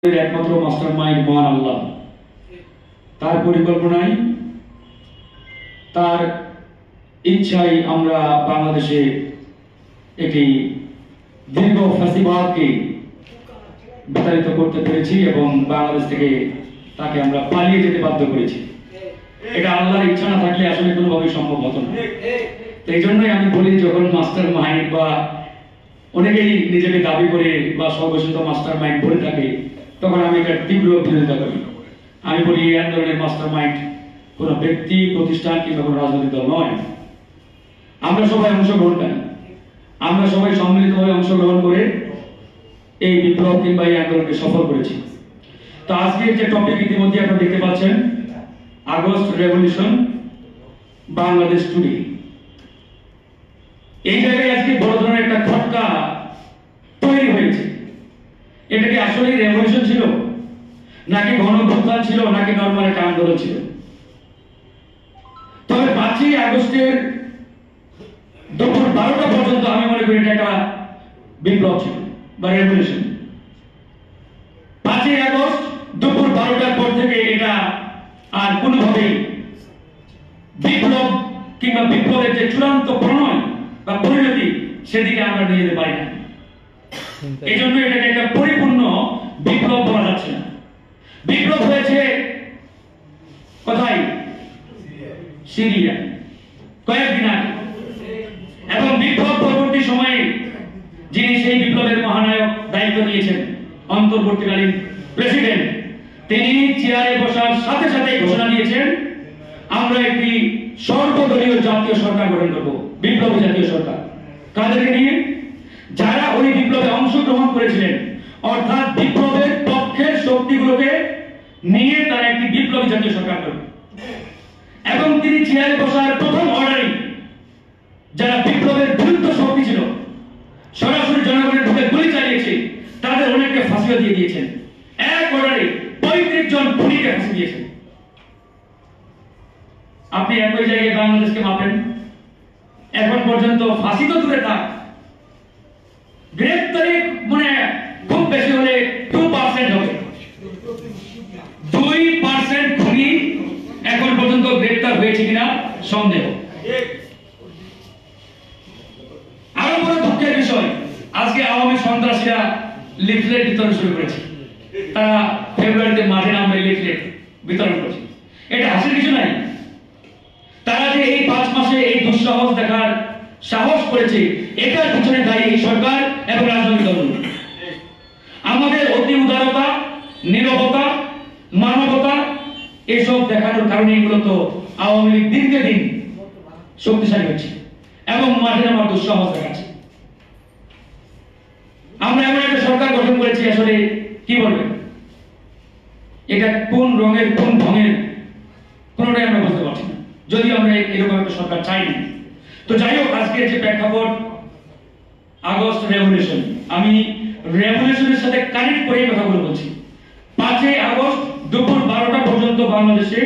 একমাত্র master mind মহান আল্লাহ। তার পরিকল্পনায়, তার ইচ্ছায় আমরা বাংলাদেশে একটি দীর্ঘ ফ্যাসিবাদকে বিতাড়িত করতে পেরেছি এবং বাংলাদেশ থেকে তাকে আমরা পালিয়ে যেতে বাধ্য করেছি। এটা আল্লাহর ইচ্ছা না থাকলে আসলে কোনোভাবেই সম্ভব হতো না। তো এই জন্যই আমি বলি, যখন মাস্টার মাইন্ড বা অনেকেই নিজেকে দাবি করে বা সর্বশ্রেষ্ঠ মাস্টার মাইন্ড বলে থাকে, তখন আমি এটার তীব্র বিরোধিতা করি। আমি বলি, এই আন্দোলনের মাস্টার মাইন্ড কোনো ব্যক্তি, প্রতিষ্ঠান কিংবা কোনো রাজনৈতিক দল নয়। আমরা সবাই অংশগ্রহণকারী, আমরা সবাই সম্মিলিতভাবে অংশগ্রহণ করে এই বিপ্লব কিংবা এই আন্দোলনকে সফল করেছি। তো আজকের যে টপিক ইতিমধ্যে আপনারা দেখতে পাচ্ছেন, আগস্ট রেভলিউশন, বাংলাদেশ টুডে। এই জায়গায় আজকে বড় ধরনের একটা খটকা তৈরি হয়েছে। এটা কি আসলে রেভলিউশন ছিল, নাকি গণঅভ্যুত্থান ছিল, নাকি নরমাল একটা আন্দোলন ছিল? তবে 5ই আগস্টের দুপুর 12টা পর্যন্ত আমি মনে করি এটা একটা বিপ্লব ছিল বা রেভলিউশন। 5ই আগস্ট দুপুর 12টার পর থেকে এটা আর কোনোভাবেই বিপ্লব কিংবা বিপ্লবের যে চূড়ান্ত প্রণয় বা পরিণতি, সেদিকে আমরা নিয়ে যেতে পারি না। এই জন্য এটাকে একটা পরিপূর্ণ বিপ্লব বলা যাচ্ছে না। বিপ্লব হয়েছে কোথায়? সিরিয়া, কয়েকদিন আগে। এবং বিপ্লব পরবর্তী সময়ে যিনি সেই বিপ্লবের মহানায়ক দায়িত্ব নিয়েছেন, অন্তর্বর্তীকালীন প্রেসিডেন্ট, তিনি চেয়ারে বসার সাথে সাথে ঘোষণা দিয়েছেন, আমরা একটি সর্বদলীয় জাতীয় সরকার গঠন করব, বিপ্লবী জাতীয় সরকার। কাদেরকে নিয়ে? যারা ওই বিপ্লবে অংশগ্রহণ করেছিলেন, অর্থাৎ বিপ্লবের পক্ষের শক্তিগুলোকে নিয়ে তারা একটি বিপ্লবী জাতীয় সরকার করবে। এবং তিনি চেয়ারে বসার প্রথম অর্ডারে যারা বিপ্লবের বিরুদ্ধে শক্তি ছিল, সরাসরি জনগণের বুকে গুলি চালিয়েছে, তাদের অনেককে ফাঁসিও দিয়ে দিয়েছেন। এক অর্ডারে 35 জন খুনিকে ফাঁসি দিয়েছেন। আপনি একই জায়গায় বাংলাদেশকে মাপেন, এখন পর্যন্ত ফাঁসি তো দূরে থাক, গ্রেফতারি মানে খুব বেশি হলে 2% হবে। 2% খুনি এখন পর্যন্ত গ্রেফতার হয়েছে কিনা সন্দেহ। আরো বড় দুঃখের বিষয়, আজকে আওয়ামী সন্ত্রাসীরা লিফলেট বিতরণ শুরু করেছে। তারা ফেব্রুয়ারিতে মাঠে নামবে, লিফলেট বিতরণ করছে। এটা হাসির কিছু নাই। তারা যে এই 5 মাসে এই দুঃসাহস দেখার সাহস করেছে, এটার পিছনে দায়ী এই সরকার এবং রাজনৈতিক দলগুলো। আমাদের অতি উদারতা, নীরবতা, মানবতা এসব দেখানোর কারণে এগুলো তো আওয়ামী লীগ দিনকে দিন শক্তিশালী হচ্ছে এবং মাঠে নামার দুঃসাহস দেখাচ্ছে। আমরা এমন একটা সরকার গঠন করেছি, আসলে কি বলবেন, এটা কোন রঙের কোন ঢঙের কোনটাই আমরা বুঝতে পারছি না, যদি আমরা এরকম একটা সরকার চাই না। তো যাই হোক, আজকের যে প্রেক্ষাপট আগস্ট রেভলিউশন, আমি রেভলিউশনের সাথে কানেক্ট করে কথাগুলো বলছি। 5ই আগস্ট দুপুর 12টা পর্যন্ত বাংলাদেশে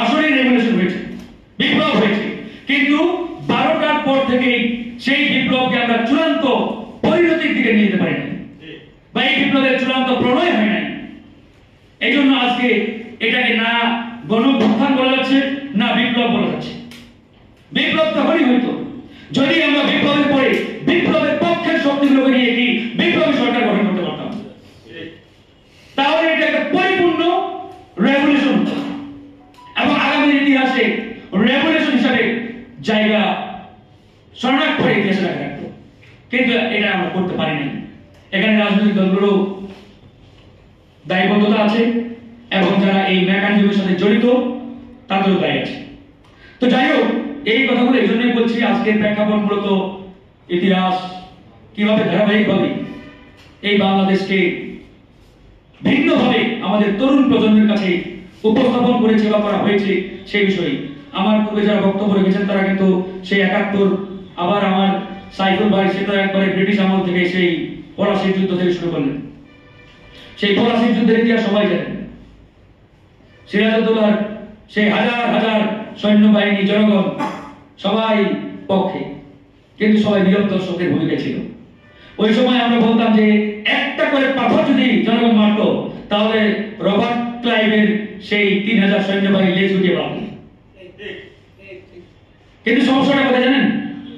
আসলে রেভলিউশন হয়েছে, বিপ্লব হয়েছে, কিন্তু 12টার পর থেকে সেই বিপ্লবকে আমরা চূড়ান্ত পরিণতির দিকে নিয়ে যেতে পারি না, বা এই বিপ্লবের চূড়ান্ত প্রণয় হয় নাই। এই জন্য আজকে এটাকে না গণঅভ্যুত্থান বলা যাচ্ছে, না বিপ্লব বলা যাচ্ছে। বিপ্লব তখনই হইতো যদি আমরা বিপ্লবের পরে বিপ্লবের পক্ষের শক্তিগুলোকে নিয়ে কি বিপ্লবী সরকার গঠন করতে পারতাম, তাহলে এটা একটা পরিপূর্ণ রেভলিউশন এবং আগামী ইতিহাসে রেভলিউশন হিসাবে জায়গা শনাক্ত করে ইতিহাসে রাখা রাখতো। কিন্তু এটা আমরা করতে পারি নাই। এখানে রাজনৈতিক দলগুলো দায়বদ্ধতা আছে এবং যারা এই মেকানিজমের সাথে জড়িত তাদেরও দায় আছে। তো যাই হোক, এই কথাগুলো এই জন্যই বলছি, আজকের প্রেক্ষাপট মূলত ইতিহাস কিভাবে ধারাবাহিকভাবে এই বাংলাদেশকে ভিন্নভাবে আমাদের তরুণ প্রজন্মের কাছে উপস্থাপন করেছে বা করা হয়েছে সেই বিষয়ে। আমার পূর্বে যারা বক্তব্য রেখেছেন তারা কিন্তু সেই 71, আবার আমার সাইফুল ভাই সেটা একবারে ব্রিটিশ আমল থেকে সেই পলাশির যুদ্ধ থেকে শুরু করলেন। সেই পলাশির যুদ্ধের ইতিহাস সবাই জানেন। সিরাজউদ্দৌলার সেই হাজার হাজার সৈন্যবাহিনী, জনগণ সবাই পক্ষে, কিন্তু সবাই নীরব দর্শকের ভূমিকা ছিল। ওই সময় আমরা বলতাম যে একটা করে পাথর যদি জনগণ মারত তাহলে রবার্ট ক্লাইভের সেই 3000 সৈন্যবাহিনী লেজ উঠিয়ে পারত। কিন্তু সমস্যাটা কোথায় জানেন?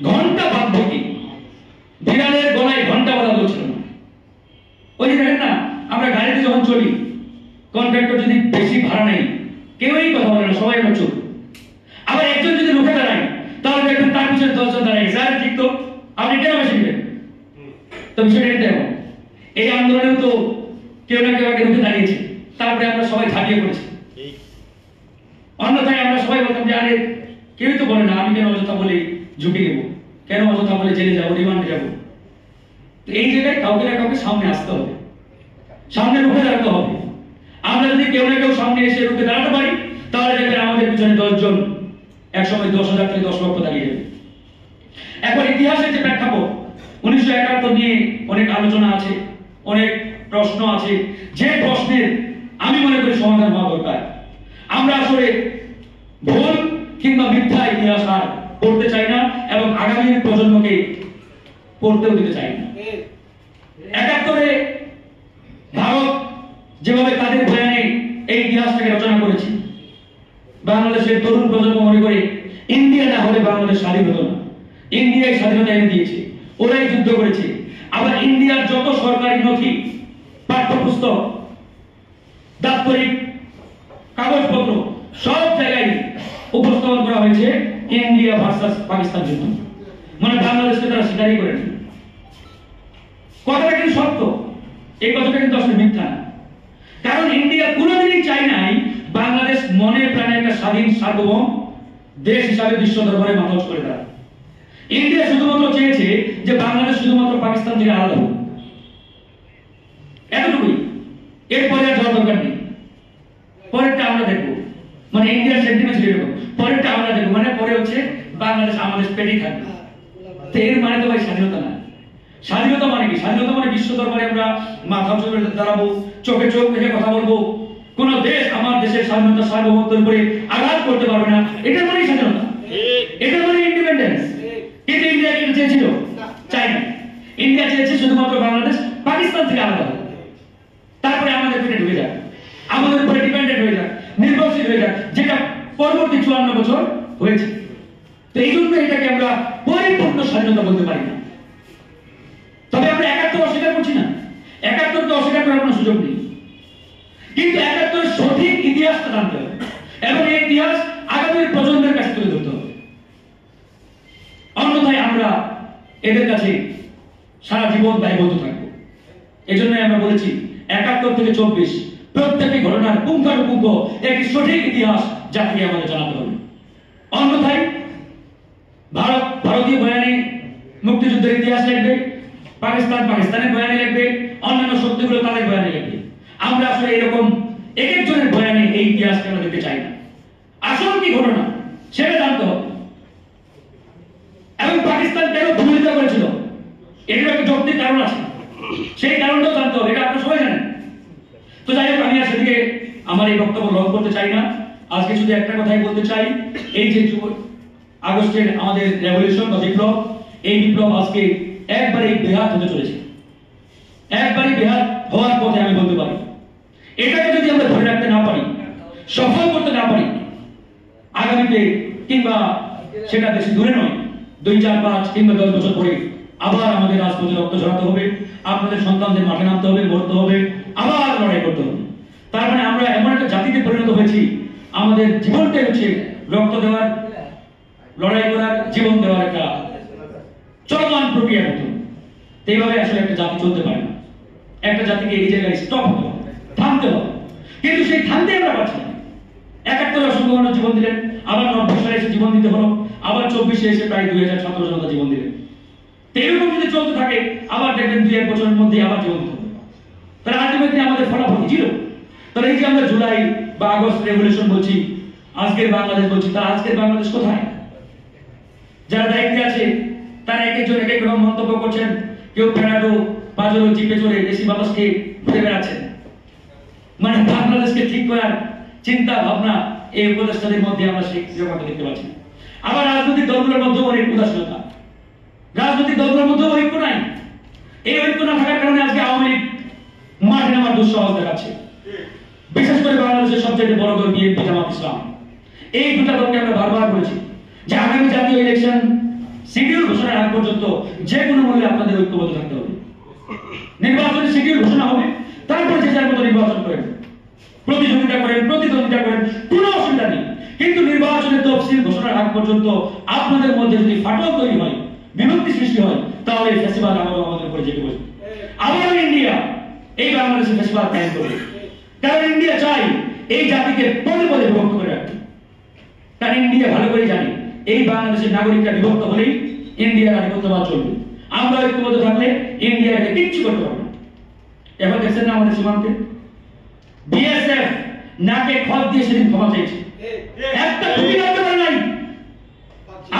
ঘন্টা বাঁধবো কি? বিড়ালের গলায় ঘন্টা বাঁধা বলছিল না। ওই যে দেখেন না, আমরা গাড়িতে যখন চলি, কন্ট্রাক্টর যদি বেশি ভাড়া নেই, কেউই কথা বলে না, সবাই আমরা চুপ। আবার একজন যদি রুখে দাঁড়ায়, তাহলে দেখবেন তার পিছনে 10 জন দাঁড়ায়। স্যার ঠিক তো, আপনি কেন বেশি নেবেন? তো বিষয়টা কিন্তু এমন। এই আন্দোলনেও তো কেউ না কেউ আগে রুখে দাঁড়িয়েছে, তারপরে আমরা সবাই ঝাঁপিয়ে পড়েছি। অন্যথায় আমরা সবাই বলতাম যে আরে কেউই তো বলে না, আমি কেন অযথা বলে ঝুঁকি নেবো, কেন অযথা বলে জেলে যাবো, রিমান্ডে যাবো। তো এই জায়গায় কাউকে না কাউকে সামনে আসতে হবে, সামনে রুখে দাঁড়াতে হবে। আমরা যদি কেউ না কেউ সামনে এসে রুখে দাঁড়াতে পারি, তাহলে দেখবেন আমাদের পিছনে 10 জন, একসময় 10,000 থেকে 10 লক্ষ দাঁড়িয়ে যাবে। এখন ইতিহাসের যে প্রেক্ষাপট, 1971 নিয়ে অনেক আলোচনা আছে, অনেক প্রশ্ন আছে, যে প্রশ্নের আমি মনে করি সমাধান হওয়া দরকার। আমরা আসলে ভুল কিংবা মিথ্যা ইতিহাস আর পড়তে চাই না, এবং আগামী প্রজন্মকে পড়তেও দিতে চাই না। 71-এ ভারত যেভাবে তাদের বয়ানে এই ইতিহাসটাকে রচনা করেছে, বাংলাদেশের তরুণ প্রজন্ম মনে করে ইন্ডিয়া না হলে বাংলাদেশ স্বাধীন হতো না। ইন্ডিয়ায় স্বাধীনতা এনে দিয়েছে, ওরাই যুদ্ধ করেছে। আবার ইন্ডিয়ার যত সরকারি নথি, পাঠ্যপুস্তক, দাপ্তরিক কাগজপত্র সব জায়গায় উপস্থাপন করা হয়েছে ইন্ডিয়া ভার্সাস পাকিস্তান যুদ্ধ। মানে বাংলাদেশকে তারা স্বীকারই করেনি। কথাটা কিন্তু সত্য, এই কথাটা কিন্তু আসলে মিথ্যা না। কারণ ইন্ডিয়া কোনোদিনই চাই নাই বাংলাদেশ মনে প্রাণে একটা স্বাধীন সার্বভৌম দেশ হিসাবে বিশ্ব দরবারে মাথা উঁচু করে দাঁড়ায়। ইন্ডিয়া শুধুমাত্র চেয়েছে যে বাংলাদেশ শুধুমাত্র পাকিস্তান থেকে আলাদা হোক, এতটুকুই। এরপরে আর যাওয়ার দরকার নেই। পরেরটা আমরা দেখবো, মানে ইন্ডিয়ার সেন্টিমেন্ট ছিল এরকম, পরেরটা আমরা দেখবো, মানে পরে হচ্ছে বাংলাদেশ আমাদের পেটেই থাকবে। তো এর মানে তো ভাই স্বাধীনতা না। স্বাধীনতা মানে কি? স্বাধীনতা মানে বিশ্ব দরবারে আমরা মাথা উঁচু করে দাঁড়াবো, চোখে চোখ রেখে কথা বলবো, কোন দেশ আমার দেশের স্বাধীনতা সার্বভৌমত্বের উপরে আঘাত করতে পারবে না, এটা মানে স্বাধীনতা, এটা মানে ইন্ডিপেন্ডেন্স। কিন্তু ইন্ডিয়া কি চেয়েছিল? চাই না। ইন্ডিয়া চেয়েছে শুধুমাত্র বাংলাদেশ পাকিস্তান থেকে আলাদা হবে, তারপরে আমাদের পেটে ঢুকে যাক, আমাদের উপরে ডিপেন্ডেন্ট হয়ে যাক, নির্ভরশীল হয়ে যাক, যেটা পরবর্তী 54 বছর হয়েছে। তো এই জন্য এটাকে আমরা পরিপূর্ণ স্বাধীনতা বলতে পারি না। তবে আমরা 71 অস্বীকার করছি না, 71কে অস্বীকার করার কোনো সুযোগ নেই। কিন্তু 71-এর সঠিক ইতিহাসটা জানতে হবে, এবং এই ইতিহাস আগামী প্রজন্মের কাছে তুলে ধরতে হবে। অন্যথায় আমরা এদের কাছে সারা জীবন দায়বদ্ধ থাকবো। এজন্য আমরা বলেছি 71 থেকে 24 প্রত্যেকটি ঘটনার পুঙ্খানুপুঙ্খ একটি সঠিক ইতিহাস জাতিকে আমাদের জানাতে হবে। অন্যথায় ভারতীয় বয়ানে মুক্তিযুদ্ধের ইতিহাস লিখবে, পাকিস্তান পাকিস্তানের বয়ানে লিখবে, অন্যান্য শক্তিগুলো তাদের বয়ানে লিখবে। আমরা আসলে এরকম এক একজনের বয়ানে এই ইতিহাসকে আমরা দেখতে চাই না। আসল কি ঘটনা সেটা জানতে হবে, এবং পাকিস্তান কেন ভূমিকা করেছিল এটার একটা যৌক্তিক কারণ আছে, সেই কারণটাও জানতে হবে, এটা আপনারা সবাই জানেন। তো যাই হোক, আমি আর সেদিকে আমার এই বক্তব্য লং করতে চাই না। আজকে শুধু একটা কথাই বলতে চাই, এই যে আগস্টের আমাদের রেভলিউশন বা বিপ্লব, এই বিপ্লব আজকে একবারে বেহাত হতে চলেছে, একবারে বেহাত হওয়ার পথে আমি বলতে পারি। এটাকে যদি আমরা ধরে রাখতে না পারি, সফল করতে না পারি, আগামীতে কিংবা সেটা বেশি দূরে নয়, 2, 4, 5 কিংবা 10 বছর পরে আবার আমাদের রাজপথে রক্ত ঝরাতে হবে, আপনাদের সন্তানদের মাঠে নামতে হবে, মরতে হবে, আবার লড়াই করতে হবে। তার মানে আমরা এমন একটা জাতিতে পরিণত হয়েছি, আমাদের জীবনটাই হচ্ছে রক্ত দেওয়ার, লড়াই করার, জীবন দেওয়ার একটা চলমান প্রক্রিয়ার মতো। এইভাবে আসলে একটা জাতি চলতে পারে না। একটা জাতিকে এই জায়গায় স্টপ হতে হবে, থামতে হবে। কিন্তু সেই থামতে আমরা পারছি না। 71 অসংখ্য মানুষ জীবন দিলেন, আবার 90 সালে এসে জীবন দিতে হলো, আবার 24-এ এসে প্রায় 2017 জনতা জীবন দিলেন। এরকম যদি চলতে থাকে, আবার দেখবেন 2-1 বছরের মধ্যে আবার জীবন দিতে হবে। তাহলে আলটিমেটলি আমাদের ফলাফল ছিল। তাহলে এই যে আমরা জুলাই বা আগস্ট রেভলিউশন বলছি, আজকের বাংলাদেশ বলছি, তার আজকের বাংলাদেশ কোথায়? যারা দায়িত্বে আছে তারা এক একজন এক এক রকম মন্তব্য করছেন। কেউ প্যারাডো, পাজরো, জিপে চড়ে দেশি বাতাসকে ঘুরে বেড়াচ্ছেন। মানে বাংলাদেশকে ঠিক করার চিন্তা ভাবনা এই উপদেষ্টাদের মধ্যে আমরা সেই ব্যাপারটা দেখতে পাচ্ছি। আবার রাজনৈতিক দলগুলোর মধ্যেও অনেক উদাসীনতা, রাজনৈতিক দলগুলোর মধ্যেও ঐক্য নাই। এই ঐক্য না থাকার কারণে আজকে আওয়ামী লীগ মাঠে নামার দুঃসাহস দেখাচ্ছে। বিশেষ করে বাংলাদেশের সবচেয়ে বড় দল বিএনপি জামাত ইসলাম, এই দুটা দলকে আমরা বারবার বলেছি যে আগামী জাতীয় ইলেকশন শিডিউল ঘোষণার আগ পর্যন্ত যে কোনো মূল্যে আপনাদের ঐক্যবদ্ধ থাকতে হবে। নির্বাচনের শিডিউল ঘোষণা হবে, তারপর যে যার মতো নির্বাচন করেন, প্রতিযোগিতা করেন, প্রতিদ্বন্দ্বিতা করেন, কোনো অসুবিধা নেই। কিন্তু নির্বাচনের তফসিল ঘোষণার আগ পর্যন্ত আপনাদের মধ্যে যদি ফাটল তৈরি হয়, বিভক্তি সৃষ্টি হয়, তাহলে ফ্যাসিবাদ আমাদের উপরে যেতে বসবে। আবার ইন্ডিয়া এই বাংলাদেশের ফ্যাসিবাদ কায়েম করবে, কারণ ইন্ডিয়া চাই এই জাতিকে পদে পদে বিভক্ত করে রাখতে। কারণ ইন্ডিয়া ভালো করে জানে এই বাংলাদেশের নাগরিকরা বিভক্ত হলেই ইন্ডিয়ার আধিপত্যবাদ চলবে। আমরা ঐক্যবদ্ধ থাকলে ইন্ডিয়াকে কিচ্ছু করতে পারবে না। এবার দেখছেন না আমাদের সীমান্তে বিএসএফ নাকে খত দিয়ে সেদিন ক্ষমা চাইছে, একটা খুবই রাখতে পারে নাই।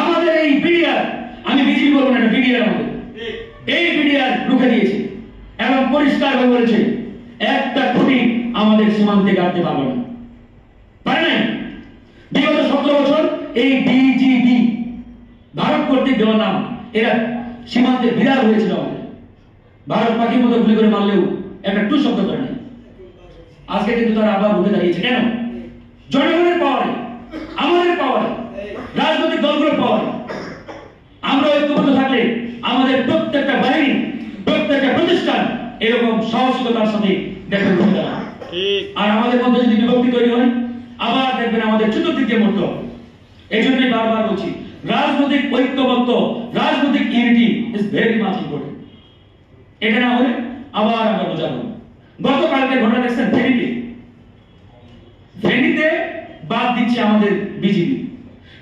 আমাদের এই বিডিআর, আমি বিজেপি বলবো না, বিডিআর আমাদের এই বিডিআর রুখে দিয়েছে এবং পরিষ্কার হয়ে বলেছে একটা খুঁটি আমাদের সীমান্তে গাড়তে পারবে না, পারে নাই। বিগত 17 বছর এই বিজিবি ভারত কর্তৃক দেওয়া নাম, এরা সীমান্তে বিরাট হয়েছিল আমাদের। ভারত পাখির মতো গুলি করে মারলেও একটা টু শব্দ করে নাই। আজকে কিন্তু তারা আবার উঠে দাঁড়িয়েছে। কেন? জনগণের পাওয়ারে, আমাদের পাওয়ারে, রাজনৈতিক দলগুলোর পাওয়ারে। আমরা ঐক্যবদ্ধ থাকলে আমাদের প্রত্যেকটা বাহিনী, প্রত্যেকটা প্রতিষ্ঠান এরকম সাহসিকতার সাথে দেখে উঠে দাঁড়ায়। আর আমাদের মধ্যে যদি বিভক্তি তৈরি হয়, আবার দেখবেন আমাদের চতুর্দিক দিয়ে মরতে হবে। এই জন্যই বারবার বলছি, রাজনৈতিক ঐক্যবদ্ধ, রাজনৈতিক unity is very much important. এটা না হলে আবার আমরা বোঝাবো। গতকালকে ঘটনা দেখছেন ফেনীতে বাদ দিচ্ছে আমাদের বিজিবি,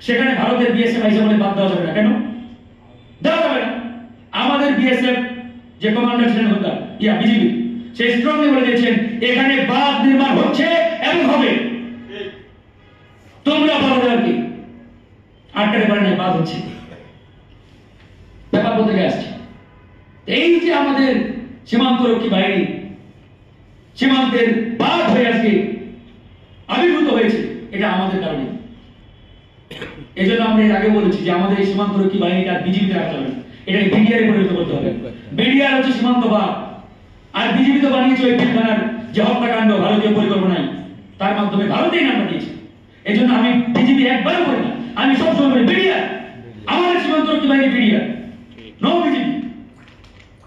সেখানে ভারতের বিএসএফ আইসা বলে বাদ দেওয়া যাবে না। কেন দেওয়া যাবে না? আমাদের বিএসএফ যে কমান্ডার ছিলেন বিজিবি, সে স্ট্রংলি বলে দিয়েছেন এখানে বাঁধ নির্মাণ হচ্ছে এবং হবে। তোমরা বলো আর কি আটকাতে পারে না, বাঁধ হচ্ছে, ব্যাপার বলতে আসছে। এই যে আমাদের সীমান্তরক্ষী বাহিনী সীমান্তের বাঁধ হয়ে আজকে আবির্ভূত হয়েছে, এটা আমাদের কারণে। এই জন্য আমরা এর আগে বলেছি যে আমাদের এই সীমান্তরক্ষী বাহিনীটা বিজিবিতে রাখতে হবে, এটাকে বিডিআর এ পরিণত করতে হবে। বিডিআর হচ্ছে সীমান্ত বাঁধ, আর বিজিবি তো বানিয়েছে ওই পিলখানার যে হত্যাকাণ্ড ভারতীয় পরিকল্পনায়, তার মাধ্যমে ভারতেই নামটা দিয়েছে। এই জন্য আমি বিজিবি একবারও বলি না, আমি সবসময় বলি বিডিআর, আমাদের সীমান্তরক্ষী বাহিনী বিডিআর, নো বিজিবি।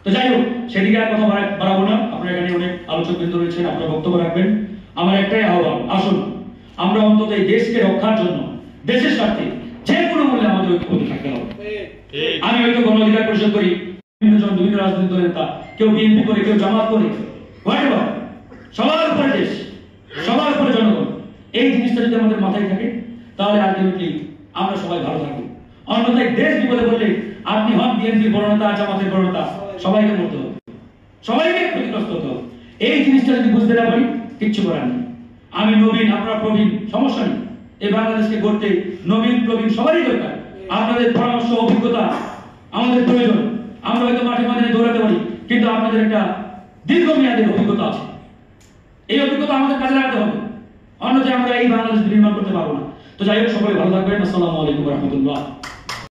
তো যাই হোক, সেদিকে আর কথা বাড়াবো না। আপনার এখানে অনেক আলোচক বৃন্দ রয়েছেন, আপনারা বক্তব্য রাখবেন। আমার একটাই আহ্বান, আসুন আমরা অন্তত এই দেশকে রক্ষার জন্য, দেশের স্বার্থে যে কোনো মূল্যে আমাদের ঐক্যবদ্ধ থাকতে হবে। আমি হয়তো গণ অধিকার পরিষদ করি, বিভিন্ন রাজনৈতিক দলের নেতা, কেউ বিএনপি করে, কেউ জামাত করে, হোয়াটএভার, সবার উপরে দেশ, সবার উপরে জনগণ। এই জিনিসটা যদি আমাদের মাথায় থাকে, তাহলে আলটিমেটলি আমরা সবাই ভালো থাকবো। অন্যথায় দেশ বিপদে পড়লে আপনি হন বিএনপির বড় নেতা, জামাতের বড় নেতা, সবাইকে মরতে হবে, সবাইকে ক্ষতিগ্রস্ত হতে হবে। এই জিনিসটা যদি বুঝতে না পারি, কিচ্ছু করার নেই। আমি নবীন, আপনারা প্রবীণ, সমস্যা নেই। এই বাংলাদেশকে গড়তে নবীন প্রবীণ সবারই দরকার। আপনাদের পরামর্শ, অভিজ্ঞতা আমাদের প্রয়োজন। আমরা হয়তো মাঠে ময়দানে দৌড়াতে পারি, কিন্তু আপনাদের একটা দীর্ঘমেয়াদের অভিজ্ঞতা আছে, এই অভিজ্ঞতা আমাদের কাজে লাগাতে হবে। অন্যথায় আমরা এই বাংলাদেশ নির্মাণ করতে পারবো না। তো যাই হোক, সকলে ভালো থাকবেন। আসসালামু আলাইকুম ওয়া রাহমাতুল্লাহ।